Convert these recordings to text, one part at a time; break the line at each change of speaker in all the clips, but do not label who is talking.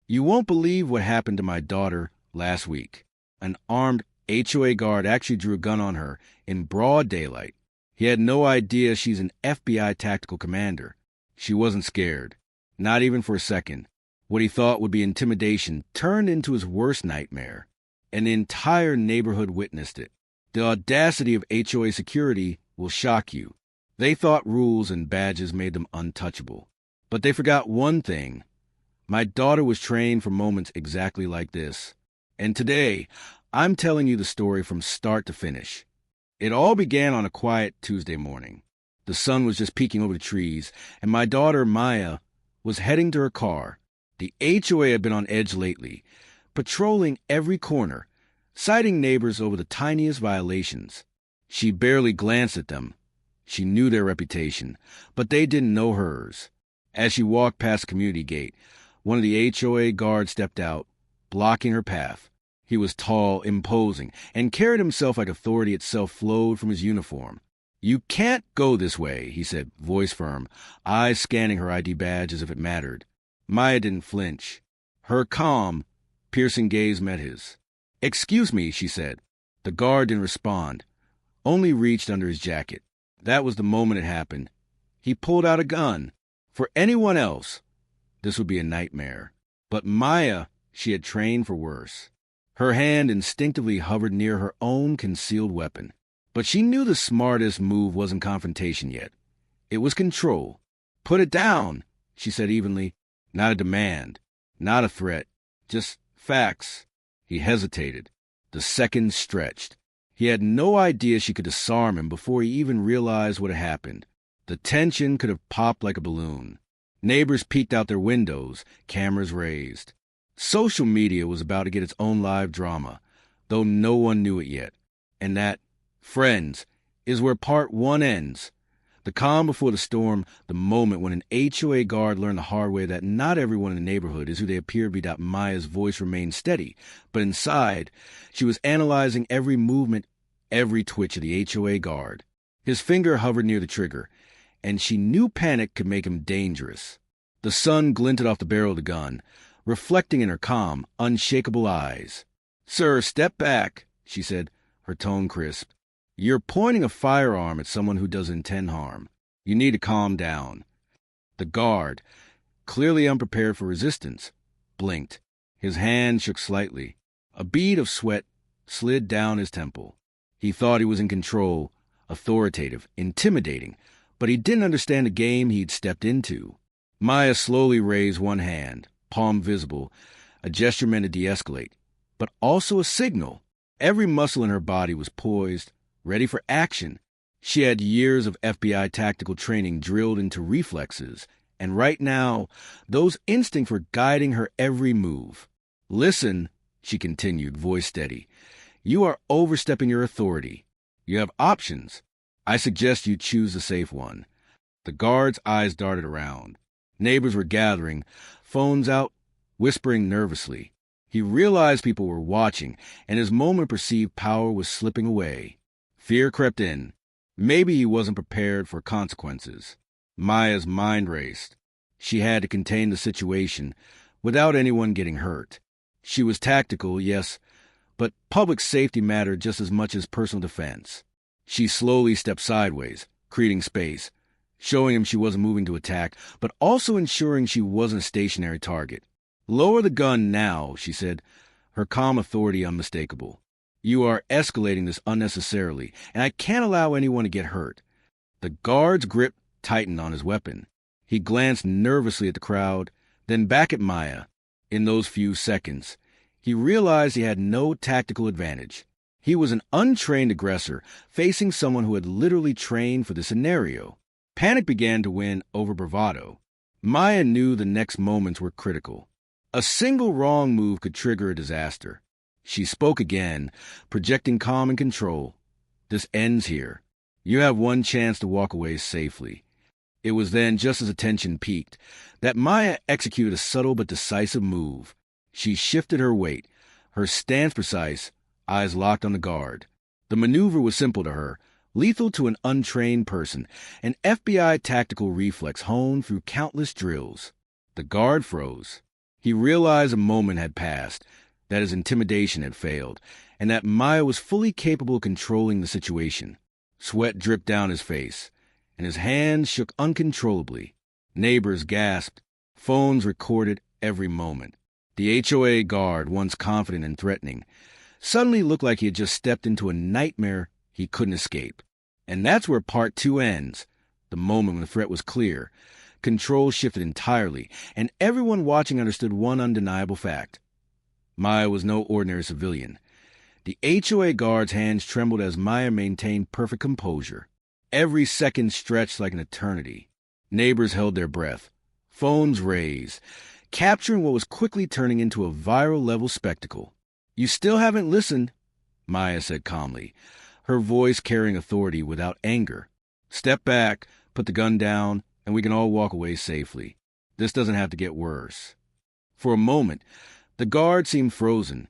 You won't believe what happened to my daughter last week. An armed HOA guard actually drew a gun on her in broad daylight. He had no idea she's an FBI tactical commander. She wasn't scared, not even for a second. What he thought would be intimidation turned into his worst nightmare. An entire neighborhood witnessed it. The audacity of HOA security will shock you. They thought rules and badges made them untouchable. But they forgot one thing. My daughter was trained for moments exactly like this. And today, I'm telling you the story from start to finish. It all began on a quiet Tuesday morning. The sun was just peeking over the trees, and my daughter, Maya, was heading to her car. The HOA had been on edge lately, patrolling every corner, citing neighbors over the tiniest violations. She barely glanced at them. She knew their reputation, but they didn't know hers. As she walked past the community gate, one of the HOA guards stepped out, blocking her path. He was tall, imposing, and carried himself like authority itself flowed from his uniform. "You can't go this way," he said, voice firm, eyes scanning her ID badge as if it mattered. Maya didn't flinch. Her calm, piercing gaze met his. "Excuse me," she said. The guard didn't respond, only reached under his jacket. That was the moment it happened. He pulled out a gun. For anyone else, this would be a nightmare. But Maya, she had trained for worse. Her hand instinctively hovered near her own concealed weapon. But she knew the smartest move wasn't confrontation yet. It was control. "Put it down," she said evenly. Not a demand, not a threat, just facts. He hesitated. The seconds stretched. He had no idea she could disarm him before he even realized what had happened. The tension could have popped like a balloon. Neighbors peeked out their windows, cameras raised. Social media was about to get its own live drama, though no one knew it yet. And that, friends, is where part one ends. The calm before the storm, the moment when an HOA guard learned the hard way that not everyone in the neighborhood is who they appear to be. Maya's voice remained steady, but inside, she was analyzing every movement, every twitch of the HOA guard. His finger hovered near the trigger, and she knew panic could make him dangerous. The sun glinted off the barrel of the gun, reflecting in her calm, unshakable eyes. "Sir, step back," she said, her tone crisp. "You're pointing a firearm at someone who doesn't intend harm. You need to calm down." The guard, clearly unprepared for resistance, blinked. His hand shook slightly. A bead of sweat slid down his temple. He thought he was in control, authoritative, intimidating, but he didn't understand the game he'd stepped into. Maya slowly raised one hand, palm visible, a gesture meant to de-escalate, but also a signal. Every muscle in her body was poised, ready for action. She had years of FBI tactical training drilled into reflexes, and right now, those instincts were guiding her every move. "Listen," she continued, voice steady. "You are overstepping your authority. You have options. I suggest you choose the safe one." The guard's eyes darted around. Neighbors were gathering, phones out, whispering nervously. He realized people were watching, and his moment of perceived power was slipping away. Fear crept in. Maybe he wasn't prepared for consequences. Maya's mind raced. She had to contain the situation without anyone getting hurt. She was tactical, yes, but public safety mattered just as much as personal defense. She slowly stepped sideways, creating space, showing him she wasn't moving to attack, but also ensuring she wasn't a stationary target. "Lower the gun now," she said, her calm authority unmistakable. "You are escalating this unnecessarily, and I can't allow anyone to get hurt." The guard's grip tightened on his weapon. He glanced nervously at the crowd, then back at Maya. In those few seconds, he realized he had no tactical advantage. He was an untrained aggressor, facing someone who had literally trained for the scenario. Panic began to win over bravado. Maya knew the next moments were critical. A single wrong move could trigger a disaster. She spoke again, projecting calm and control. "This ends here. You have one chance to walk away safely." It was then, just as the tension peaked, that Maya executed a subtle but decisive move. She shifted her weight, her stance precise, eyes locked on the guard. The maneuver was simple to her, lethal to an untrained person, an FBI tactical reflex honed through countless drills. The guard froze. He realized a moment had passed, that his intimidation had failed, and that Maya was fully capable of controlling the situation. Sweat dripped down his face, and his hands shook uncontrollably. Neighbors gasped. Phones recorded every moment. The HOA guard, once confident and threatening, suddenly looked like he had just stepped into a nightmare he couldn't escape. And that's where part 2 ends. The moment when the threat was clear, control shifted entirely, and everyone watching understood one undeniable fact. Maya was no ordinary civilian. The HOA guard's hands trembled as Maya maintained perfect composure. Every second stretched like an eternity. Neighbors held their breath. Phones raised, capturing what was quickly turning into a viral-level spectacle. "You still haven't listened," Maya said calmly, her voice carrying authority without anger. "Step back, put the gun down, and we can all walk away safely. This doesn't have to get worse." For a moment, the guard seemed frozen,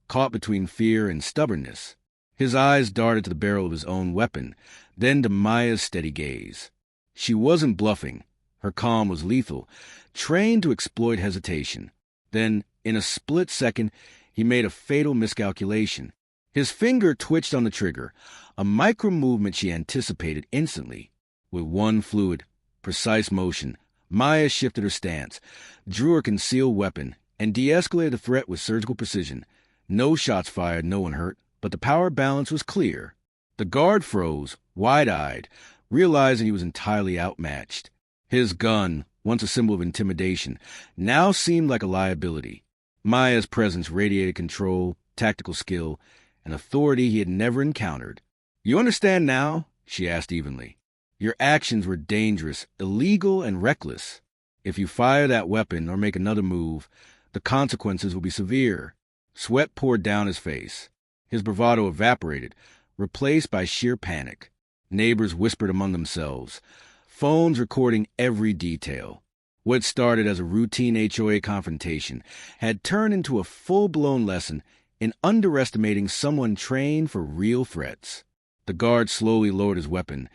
caught between fear and stubbornness. His eyes darted to the barrel of his own weapon, then to Maya's steady gaze. She wasn't bluffing. Her calm was lethal, trained to exploit hesitation. Then, in a split second, he made a fatal miscalculation. His finger twitched on the trigger, a micro-movement she anticipated instantly. With one fluid, precise motion, Maya shifted her stance, drew her concealed weapon, and de-escalated the threat with surgical precision. No shots fired, no one hurt, but the power balance was clear. The guard froze, wide-eyed, realizing he was entirely outmatched. His gun, once a symbol of intimidation, now seemed like a liability. Maya's presence radiated control, tactical skill, and authority he had never encountered. "You understand now?" she asked evenly. "Your actions were dangerous, illegal, and reckless. If you fire that weapon or make another move, the consequences will be severe." Sweat poured down his face. His bravado evaporated, replaced by sheer panic. Neighbors whispered among themselves, phones recording every detail. What started as a routine HOA confrontation had turned into a full-blown lesson in underestimating someone trained for real threats. The guard slowly lowered his weapon,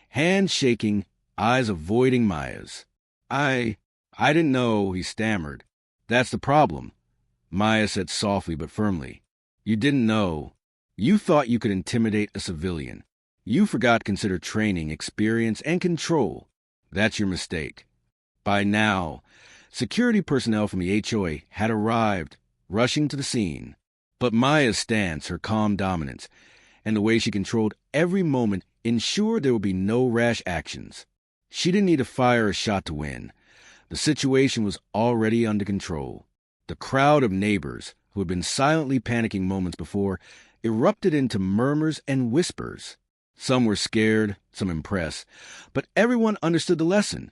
hands shaking, eyes avoiding Maya's. I didn't know," he stammered. "That's the problem," Maya said softly but firmly. "You didn't know. You thought you could intimidate a civilian. You forgot to consider training, experience, and control. That's your mistake." By now, security personnel from the HOA had arrived, rushing to the scene. But Maya's stance, her calm dominance, and the way she controlled every moment ensured there would be no rash actions. She didn't need to fire a shot to win. The situation was already under control. The crowd of neighbors, who had been silently panicking moments before, erupted into murmurs and whispers. Some were scared, some impressed, but everyone understood the lesson.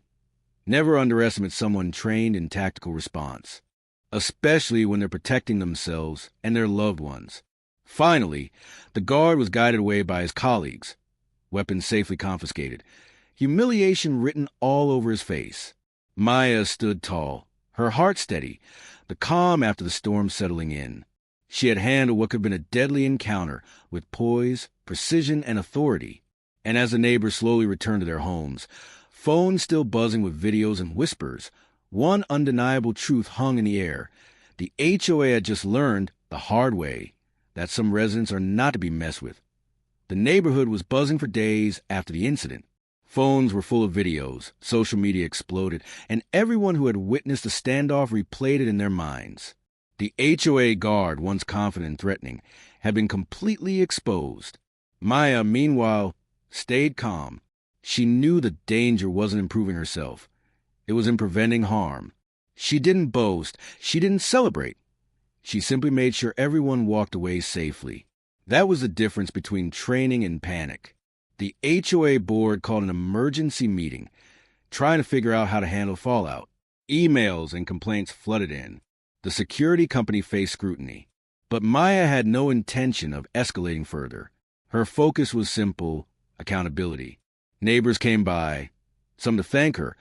Never underestimate someone trained in tactical response, especially when they're protecting themselves and their loved ones. Finally, the guard was guided away by his colleagues, weapons safely confiscated, humiliation written all over his face. Maya stood tall, her heart steady, the calm after the storm settling in. She had handled what could have been a deadly encounter with poise, precision, and authority. And as the neighbors slowly returned to their homes, phones still buzzing with videos and whispers, one undeniable truth hung in the air. The HOA had just learned, the hard way, that some residents are not to be messed with. The neighborhood was buzzing for days after the incident. Phones were full of videos, social media exploded, and everyone who had witnessed the standoff replayed it in their minds. The HOA guard, once confident and threatening, had been completely exposed. Maya, meanwhile, stayed calm. She knew the danger wasn't improving herself. It was in preventing harm. She didn't boast. She didn't celebrate. She simply made sure everyone walked away safely. That was the difference between training and panic. The HOA board called an emergency meeting, trying to figure out how to handle fallout. Emails and complaints flooded in. The security company faced scrutiny. But Maya had no intention of escalating further. Her focus was simple: accountability. Neighbors came by, some to thank her,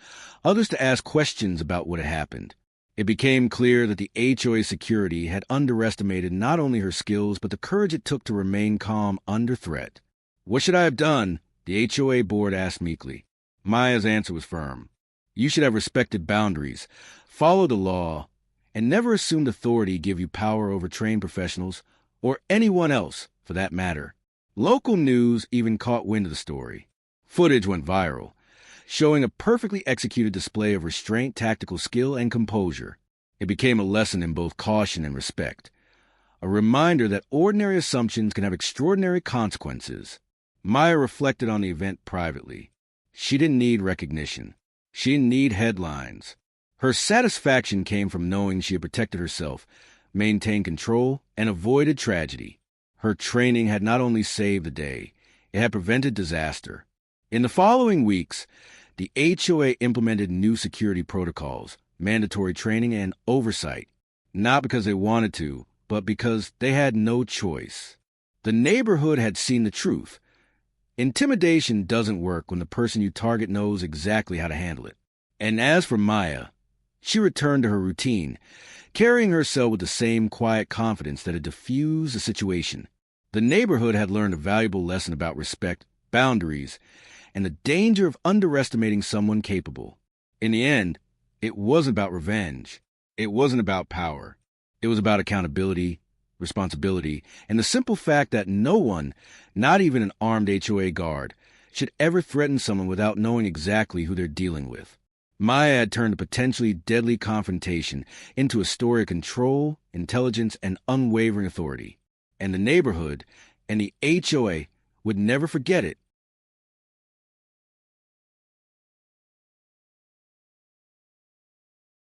others to ask questions about what had happened. It became clear that the HOA security had underestimated not only her skills, but the courage it took to remain calm under threat. "What should I have done?" the HOA board asked meekly. Maya's answer was firm. "You should have respected boundaries, followed the law, And never assumed authority give you power over trained professionals, or anyone else, for that matter. Local news even caught wind of the story. Footage went viral, showing a perfectly executed display of restraint, tactical skill, and composure. It became a lesson in both caution and respect, a reminder that ordinary assumptions can have extraordinary consequences. Maya reflected on the event privately. She didn't need recognition. She didn't need headlines. Her satisfaction came from knowing she had protected herself, maintained control, and avoided tragedy. Her training had not only saved the day, it had prevented disaster. In the following weeks, the HOA implemented new security protocols, mandatory training, and oversight, not because they wanted to, but because they had no choice. The neighborhood had seen the truth. Intimidation doesn't work when the person you target knows exactly how to handle it. And as for Maya, she returned to her routine, carrying herself with the same quiet confidence that had diffused the situation. The neighborhood had learned a valuable lesson about respect, boundaries, and the danger of underestimating someone capable. In the end, it wasn't about revenge. It wasn't about power. It was about accountability, responsibility, and the simple fact that no one, not even an armed HOA guard, should ever threaten someone without knowing exactly who they're dealing with. Maya had turned a potentially deadly confrontation into a story of control, intelligence, and unwavering authority. And the neighborhood and the HOA would never forget it